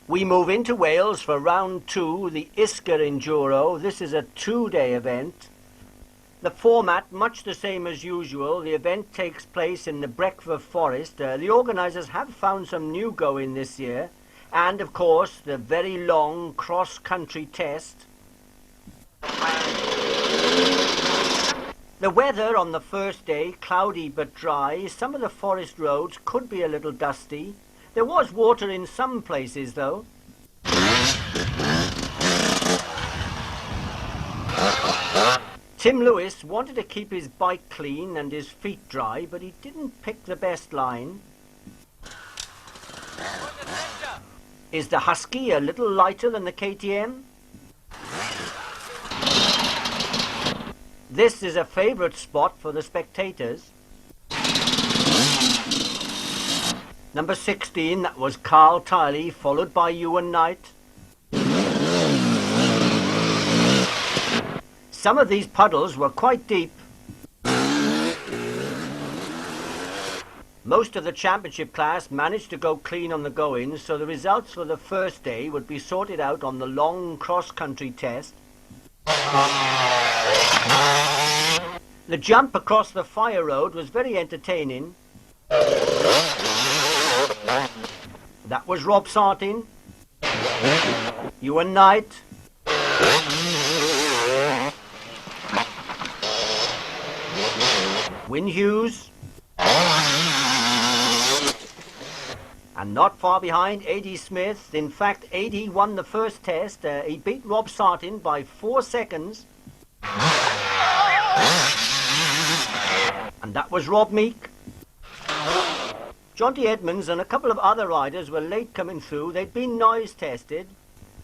We move into Wales for round 2, the ISCA Enduro. This is a 2-day event. The format, much the same as usual. The event takes place in the Breckland forest. The organisers have found some new going this year. And, of course, the very long cross-country test. The weather on the first day, cloudy but dry. Some of the forest roads could be a little dusty. There was water in some places, though. Tim Lewis wanted to keep his bike clean and his feet dry, but he didn't pick the best line. Is the Husky a little lighter than the KTM? This is a favourite spot for the spectators. Number 16, that was Carl Tiley, followed by Ewan Knight. Some of these puddles were quite deep. Most of the championship class managed to go clean on the go-ins, so the results for the first day would be sorted out on the long cross-country test. The jump across the fire road was very entertaining. That was Rob Sartin. Ewan Knight. Wyn Hughes. And not far behind, A.D. Smith. In fact, A.D. won the first test. He beat Rob Sartin by 4 seconds. And that was Rob Meek. Jonty Edmonds and a couple of other riders were late coming through. They'd been noise tested.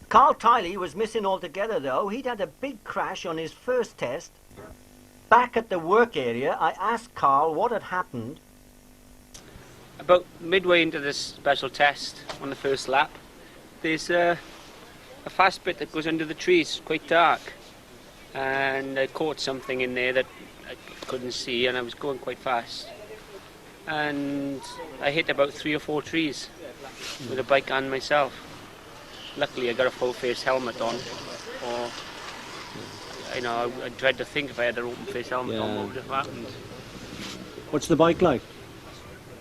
Carl Tiley was missing altogether, though. He'd had a big crash on his first test. Back at the work area, I asked Carl what had happened. About midway into this special test on the first lap, there's a fast bit that goes under the trees, quite dark. And I caught something in there that I couldn't see, and I was going quite fast. And I hit about 3 or 4 trees with a bike and myself. Luckily I got a full face helmet on, or you know, I dread to think if I had an open face helmet on what would have happened. What's the bike like?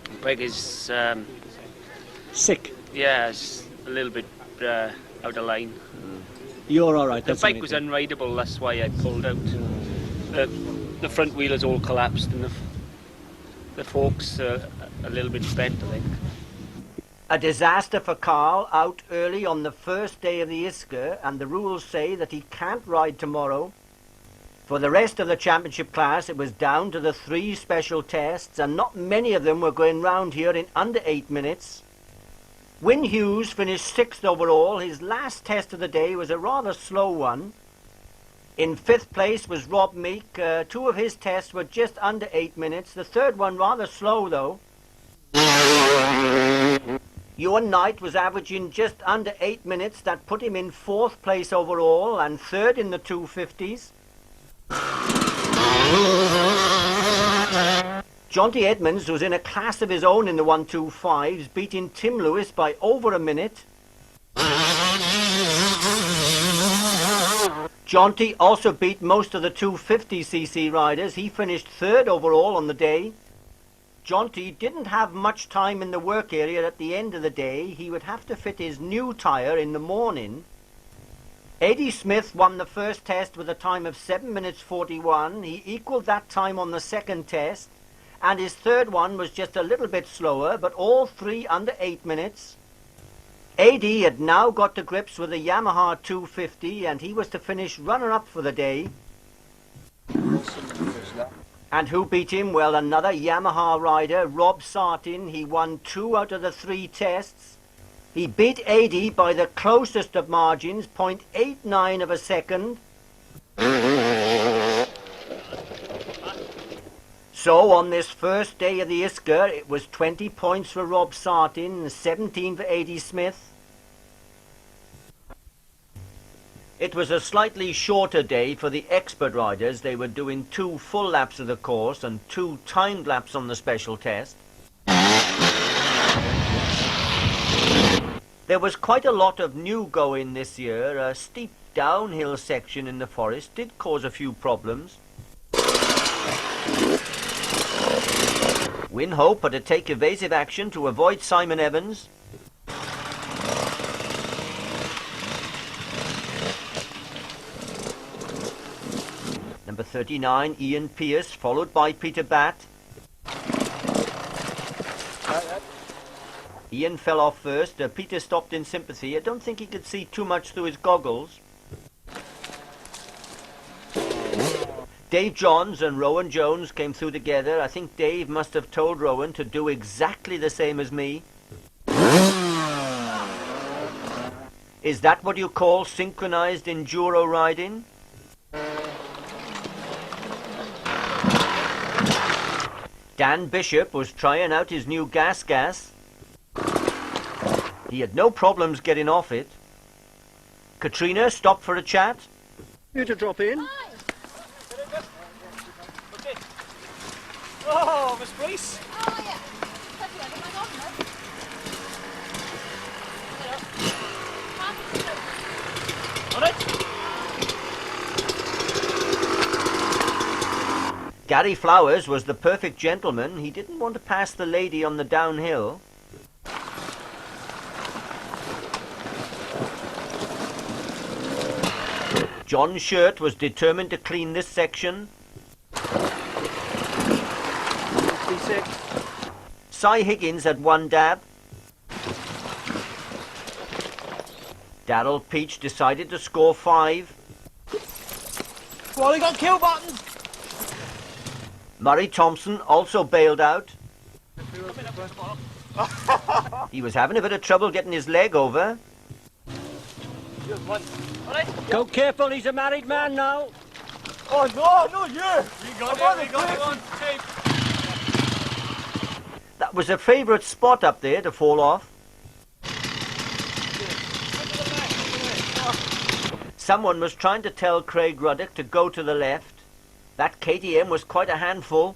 The bike is sick. Yeah, it's a little bit out of line. You're alright. The bike was unrideable, that's why I pulled out. The front wheel is all collapsed and the forks are a little bit bent, I think. A disaster for Carl, out early on the first day of the ISCA, and the rules say that he can't ride tomorrow. For the rest of the championship class, it was down to the 3 special tests, and not many of them were going round here in under 8 minutes. Wyn Hughes finished 6th overall. His last test of the day was a rather slow one. In 5th place was Rob Meek. 2 of his tests were just under 8 minutes. The third one rather slow, though. Ewan Knight was averaging just under 8 minutes. That put him in 4th place overall and 3rd in the 250s. Jonty Edmonds was in a class of his own in the 125s, beating Tim Lewis by over a minute. Jonty also beat most of the 250cc riders. He finished 3rd overall on the day. Jonty didn't have much time in the work area at the end of the day. He would have to fit his new tyre in the morning. A.D. Smith won the first test with a time of 7 minutes 41. He equalled that time on the second test. And his third one was just a little bit slower, but all 3 under 8 minutes. A.D. had now got to grips with the Yamaha 250, and he was to finish runner-up for the day. And who beat him? Well, another Yamaha rider, Rob Sartin. He won 2 out of the 3 tests. He beat A.D. by the closest of margins, 0.89 of a second. So on this first day of the ISCA, it was 20 points for Rob Sartin, 17 for A.D. Smith. It was a slightly shorter day for the expert riders. They were doing 2 full laps of the course and 2 timed laps on the special test. There was quite a lot of new going this year. A steep downhill section in the forest did cause a few problems. Winhope had to take evasive action to avoid Simon Evans. Number 39, Ian Pearce, followed by Peter Batt. Ian fell off first. Peter stopped in sympathy. I don't think he could see too much through his goggles. Dave Johns and Rowan Jones came through together. I think Dave must have told Rowan to do exactly the same as me. Is that what you call synchronized enduro riding? Dan Bishop was trying out his new gas. He had no problems getting off it. Katrina stopped for a chat. You to drop in? Oh, Miss Bruce. Oh, yeah. On it. Gary Flowers was the perfect gentleman. He didn't want to pass the lady on the downhill. John Shirt was determined to clean this section. Cy Higgins had one dab. Darryl Peach decided to score 5. Wally got kill button. Murray Thompson also bailed out. He was having a bit of trouble getting his leg over. Go careful, he's a married man now. Oh no, not you. We got it on tape. That was a favourite spot up there to fall off. Someone was trying to tell Craig Ruddock to go to the left. That KTM was quite a handful.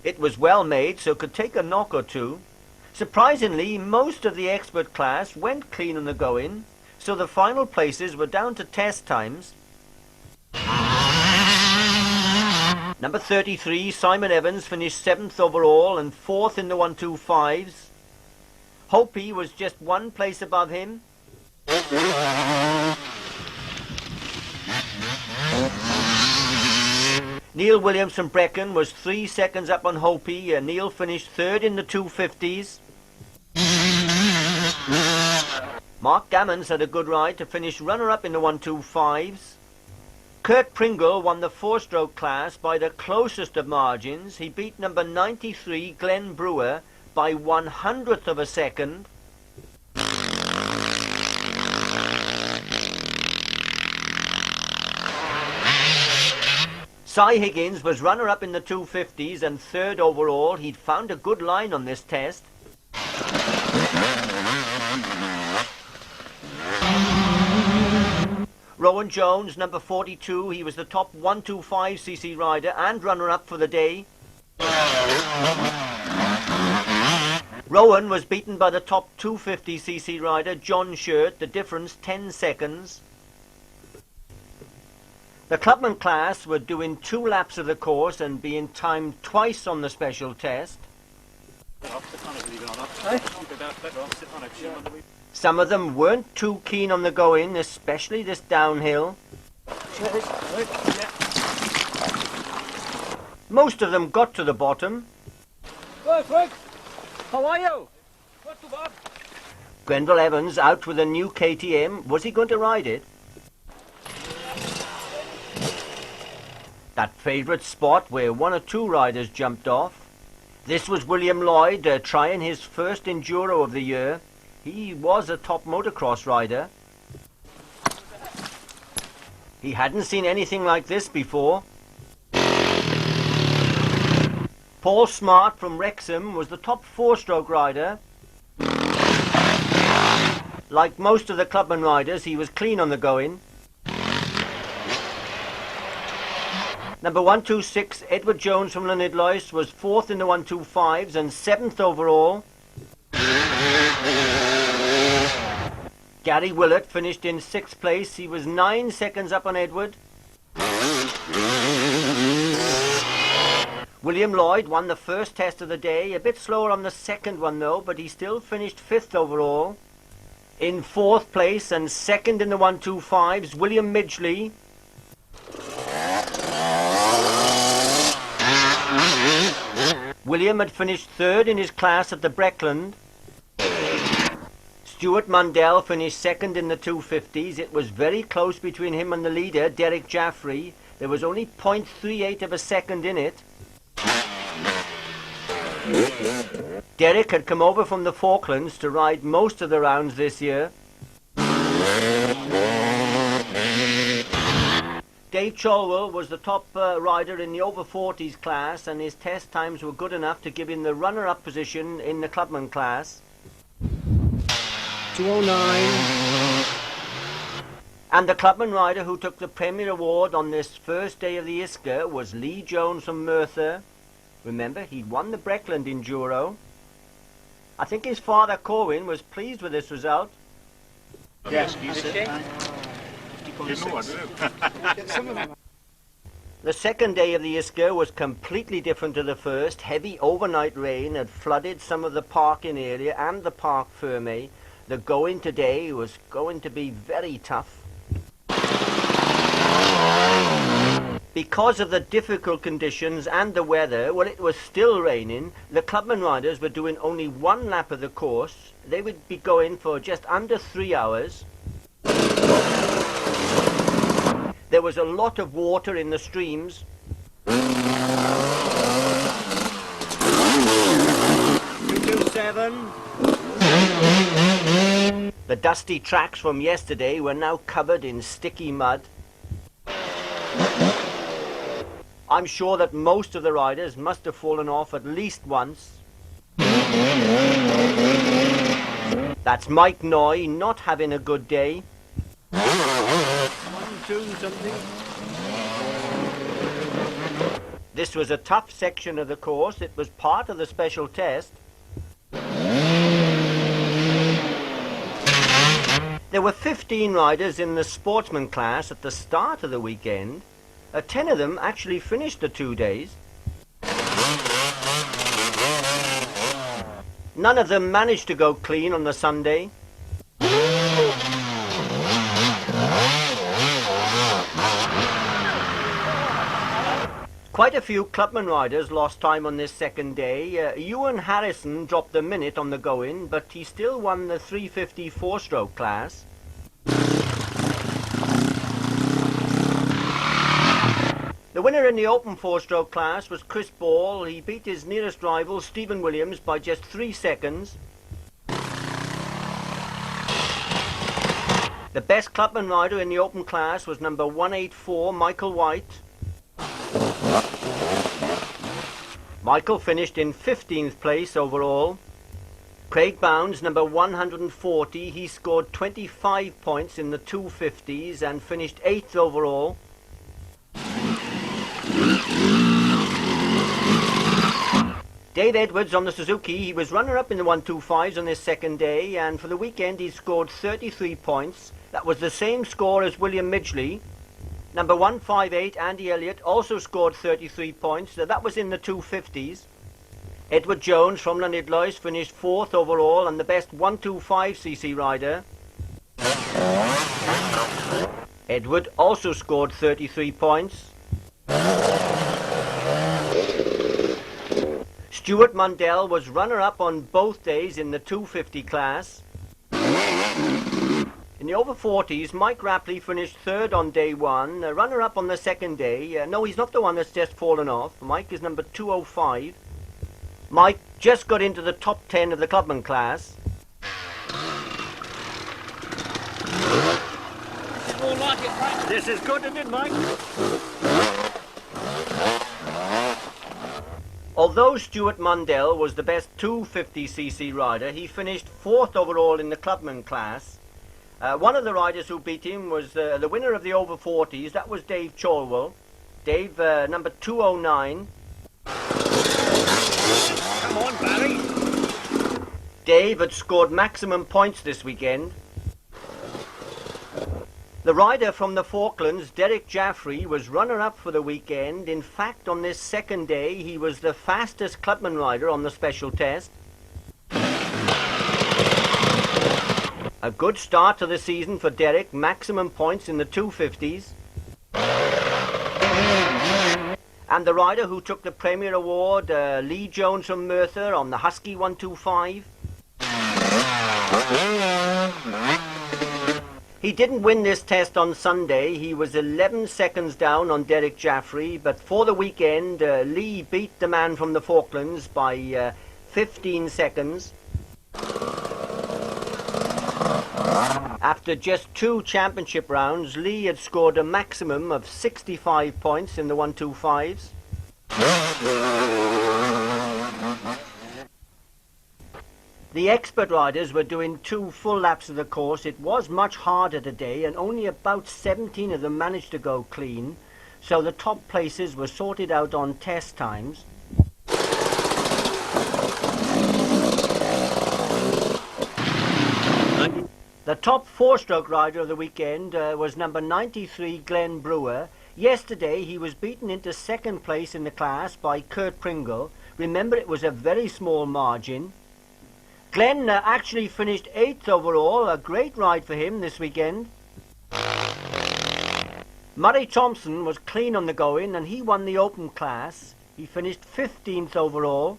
It was well made, so could take a knock or two. Surprisingly, most of the expert class went clean on the go-in, so the final places were down to test times. Number 33, Simon Evans, finished 7th overall and 4th in the 125s. Hopi was just 1 place above him. Neil Williams from Breckland was 3 seconds up on Hopi. Neil finished 3rd in the 250s. Mark Gammons had a good ride to finish runner-up in the 125s. Kurt Pringle won the 4-stroke class by the closest of margins. He beat number 93, Glenn Brewer, by 1/100th of a second. Cy Higgins was runner-up in the 250s and 3rd overall. He'd found a good line on this test. Rowan Jones, number 42, he was the top 125cc rider and runner-up for the day. Rowan was beaten by the top 250cc rider, John Shirt, the difference 10 seconds. The Clubman class were doing 2 laps of the course and being timed twice on the special test. Some of them weren't too keen on the go-in, especially this downhill. Most of them got to the bottom. How are you? Grenville Evans out with a new KTM. Was he going to ride it? That favourite spot where 1 or 2 riders jumped off. This was William Lloyd trying his first enduro of the year. He was a top motocross rider. He hadn't seen anything like this before. Paul Smart from Wrexham was the top 4-stroke rider. Like most of the Clubman riders, he was clean on the go-in. Number 126, Edward Jones from Llanidloes, was 4th in the 125s and 7th overall. Gary Willett finished in 6th place. He was 9 seconds up on Edward. William Lloyd won the first test of the day, a bit slower on the second one though, but he still finished 5th overall. In 4th place and 2nd in the 125s, William Midgley. William had finished 3rd in his class at the Breckland. Stuart Mundell finished 2nd in the 250s. It was very close between him and the leader, Derek Jaffrey. There was only 0.38 of a second in it. Derek had come over from the Falklands to ride most of the rounds this year. Dave Cholwell was the top rider in the over 40s class, and his test times were good enough to give him the runner-up position in the Clubman class. 209. And the Clubman rider who took the Premier Award on this first day of the ISCA was Lee Jones from Merthyr. Remember, he'd won the Breckland Enduro. I think his father, Corwin, was pleased with this result. Yes, The second day of the ISCA was completely different to the first. Heavy overnight rain had flooded some of the parking area and the Parc Fermé. The going today was going to be very tough. Because of the difficult conditions and the weather, well, it was still raining. The Clubman riders were doing only one lap of the course. They would be going for just under 3 hours. There was a lot of water in the streams. 227. The dusty tracks from yesterday were now covered in sticky mud. I'm sure that most of the riders must have fallen off at least once. That's Mike Noy not having a good day. 1-2 something. This was a tough section of the course. It was part of the special test. There were 15 riders in the sportsman class at the start of the weekend. 10 of them actually finished the 2 days. None of them managed to go clean on the Sunday. Quite a few Clubman riders lost time on this second day. Ewan Harrison dropped the minute on the going, but he still won the 350 four-stroke class. The winner in the open four-stroke class was Chris Ball. He beat his nearest rival, Stephen Williams, by just 3 seconds. The best Clubman rider in the open class was number 184, Michael White. Michael finished in 15th place overall. Craig Bounds, number 140, he scored 25 points in the 250s and finished 8th overall. Dave Edwards on the Suzuki, he was runner-up in the 125s on his second day, and for the weekend he scored 33 points. That was the same score as William Midgley. Number 158, Andy Elliott, also scored 33 points. That was in the 250s. Edward Jones from Llanidloes finished 4th overall and the best 125cc rider. Edward also scored 33 points. Stuart Mundell was runner-up on both days in the 250 class. In the over 40s, Mike Rapley finished 3rd on day 1, runner-up on the second day. No, he's not the one that's just fallen off. Mike is number 205. Mike just got into the top 10 of the Clubman class. This is good, isn't it, Mike? Although Stuart Mundell was the best 250cc rider, he finished 4th overall in the Clubman class. One of the riders who beat him was the winner of the over 40s. That was Dave Cholwell. Dave, number 209. Come on, Barry. Dave had scored maximum points this weekend. The rider from the Falklands, Derek Jaffrey, was runner-up for the weekend. In fact, on this second day, he was the fastest Clubman rider on the special test. A good start to the season for Derek, maximum points in the 250s. And the rider who took the Premier Award, Lee Jones from Merthyr on the Husky 125. He didn't win this test on Sunday. He was 11 seconds down on Derek Jaffrey, but for the weekend, Lee beat the man from the Falklands by 15 seconds. After just 2 championship rounds, Lee had scored a maximum of 65 points in the 125s. The expert riders were doing 2 full laps of the course. It was much harder today, and only about 17 of them managed to go clean, so the top places were sorted out on test times. The top 4-stroke rider of the weekend was number 93, Glenn Brewer. Yesterday he was beaten into second place in the class by Kurt Pringle. Remember, it was a very small margin. Glenn actually finished 8th overall, a great ride for him this weekend. Murray Thompson was clean on the going and he won the open class. He finished 15th overall.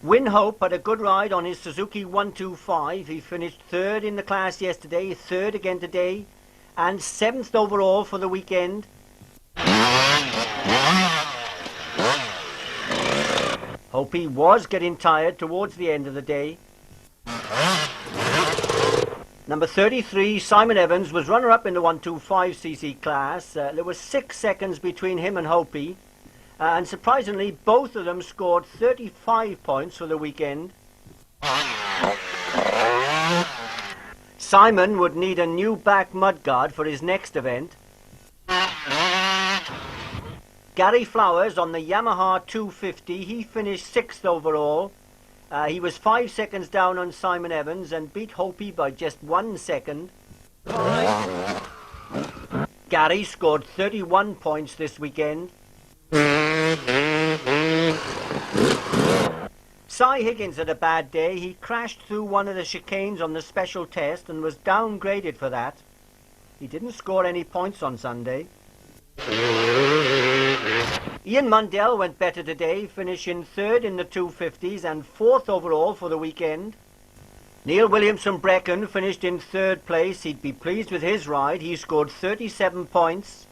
Win Hope had a good ride on his Suzuki 125. He finished 3rd in the class yesterday, 3rd again today, and 7th overall for the weekend. Hope was getting tired towards the end of the day. Number 33, Simon Evans, was runner-up in the 125cc class. There was 6 seconds between him and Hopi. And surprisingly, both of them scored 35 points for the weekend. Simon would need a new back mudguard for his next event. Gary Flowers on the Yamaha 250, he finished 6th overall. He was 5 seconds down on Simon Evans and beat Hopi by just 1 second. Gary scored 31 points this weekend. Cy Higgins had a bad day. He crashed through one of the chicanes on the special test and was downgraded for that. He didn't score any points on Sunday. Ian Mundell went better today, finishing 3rd in the 250s and 4th overall for the weekend. Neil Williams from Breckland finished in 3rd place. He'd be pleased with his ride. He scored 37 points.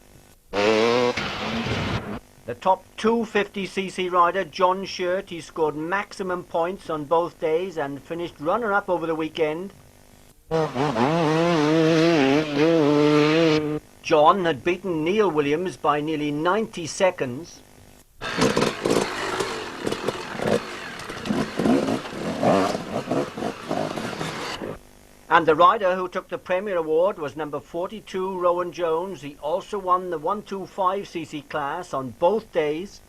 The top 250cc rider, John Shirt, he scored maximum points on both days and finished runner-up over the weekend. John had beaten Neil Williams by nearly 90 seconds. And the rider who took the Premier Award was number 42, Rowan Jones. He also won the 125cc class on both days.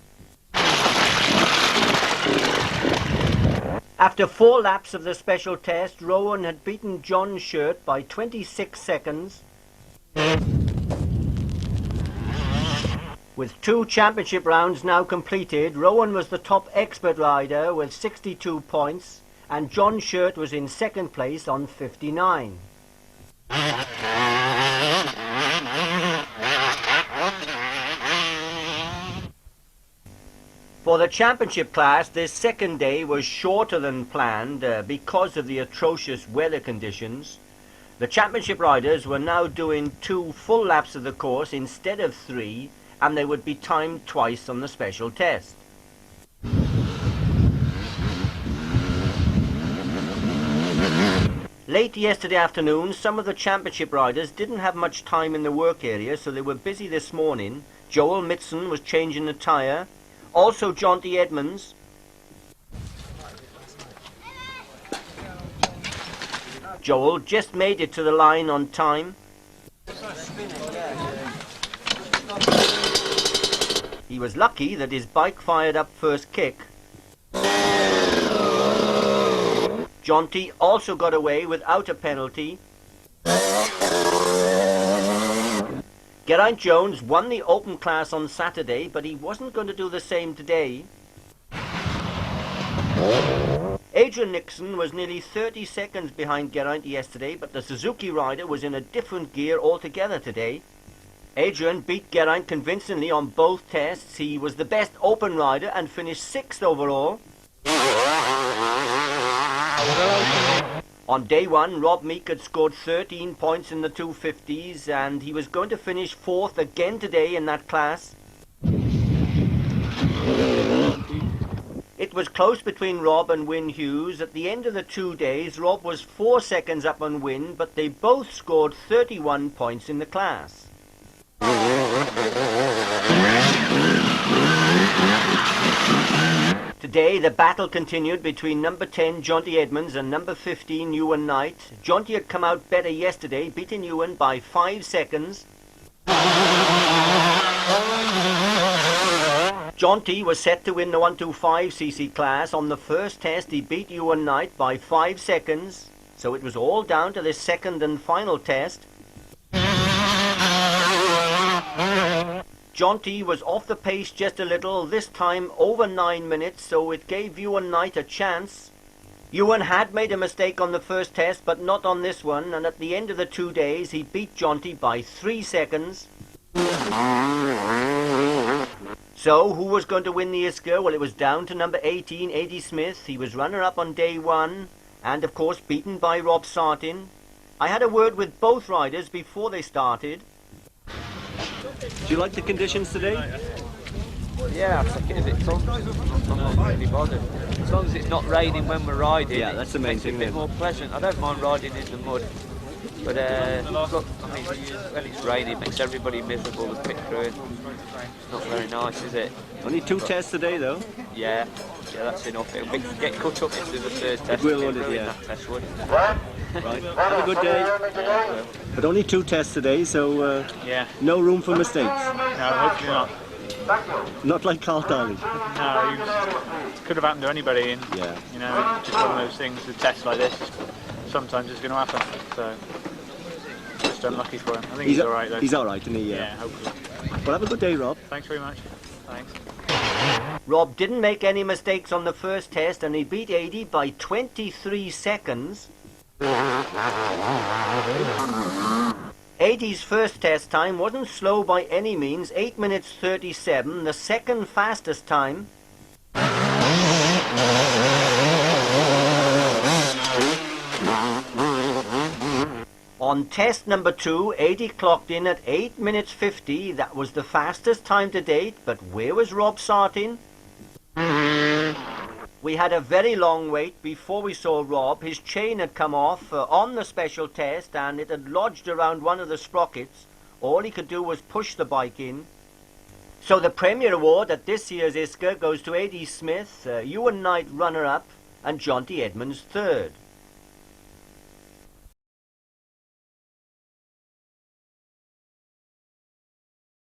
After 4 laps of the special test, Rowan had beaten John Shirt by 26 seconds. With 2 championship rounds now completed, Rowan was the top expert rider with 62 points. And John Shirt was in 2nd place on 59. For the championship class, this second day was shorter than planned because of the atrocious weather conditions. The championship riders were now doing 2 full laps of the course instead of 3, and they would be timed twice on the special test. Late yesterday afternoon, some of the championship riders didn't have much time in the work area, so they were busy this morning. Joel Mitson was changing the tyre. Also Jonty Edmonds. Joel just made it to the line on time. He was lucky that his bike fired up first kick. Jonty also got away without a penalty. Geraint Jones won the open class on Saturday, but he wasn't going to do the same today. Adrian Nixon was nearly 30 seconds behind Geraint yesterday, but the Suzuki rider was in a different gear altogether today. Adrian beat Geraint convincingly on both tests. He was the best open rider and finished 6th overall. On day one, Rob Meek had scored 13 points in the 250s, and he was going to finish 4th again today in that class. It was close between Rob and Wyn Hughes. At the end of the 2 days, Rob was 4 seconds up on Wyn, but they both scored 31 points in the class. Today, the battle continued between number 10, Jonty Edmonds, and number 15, Ewan Knight. Jonty had come out better yesterday, beating Ewan by 5 seconds. Jonty was set to win the 125cc class. On the first test, he beat Ewan Knight by 5 seconds. So it was all down to this second and final test. Jonty was off the pace just a little, this time over 9 minutes, so it gave Ewan Knight a chance. Ewan had made a mistake on the first test, but not on this one, and at the end of the 2 days, he beat Jonty by 3 seconds. So, who was going to win the ISCA? Well, it was down to number 18, Eddie Smith. He was runner-up on day one, and of course beaten by Rob Sartin. I had a word with both riders before they started. Do you like the conditions today? Yeah, I think it's a bit fun. I'm not really bothered. As long as it's not raining when we're riding, Yeah, that's the main thing. It makes it a bit more pleasant. I don't mind riding in the mud, but look, I mean, when it's raining, it makes everybody miserable with pit crew. It's not very nice, is it? Only 2 tests today, though. Yeah, that's enough. It'll get cut up into the third test. It will, won't it? Yeah. That test would. Right. Have a good day. Yeah, But only 2 tests today, so Yeah, no room for mistakes. no, hopefully not. Not like Carl Tiley. No, it could have happened to anybody, and Yeah. you know, it's just one of those things. The tests like this, sometimes it's going to happen. So just unlucky for him. I think he's all right though. He's all right, isn't he? Yeah, hopefully. Well, have a good day, Rob. Thanks very much. Thanks. Rob didn't make any mistakes on the first test, and he beat Eddie by 23 seconds. Eddie's first test time wasn't slow by any means, 8 minutes 37, the second fastest time. On test number 2, Eddie clocked in at 8 minutes 50. That was the fastest time to date, but where was Rob Sartin? We had a very long wait before we saw Rob. His chain had come off on the special test, and it had lodged around one of the sprockets. All he could do was push the bike in. So the Premier Award at this year's ISCA goes to Eddie Smith, Ewan Knight runner-up, and Jonty Edmonds third.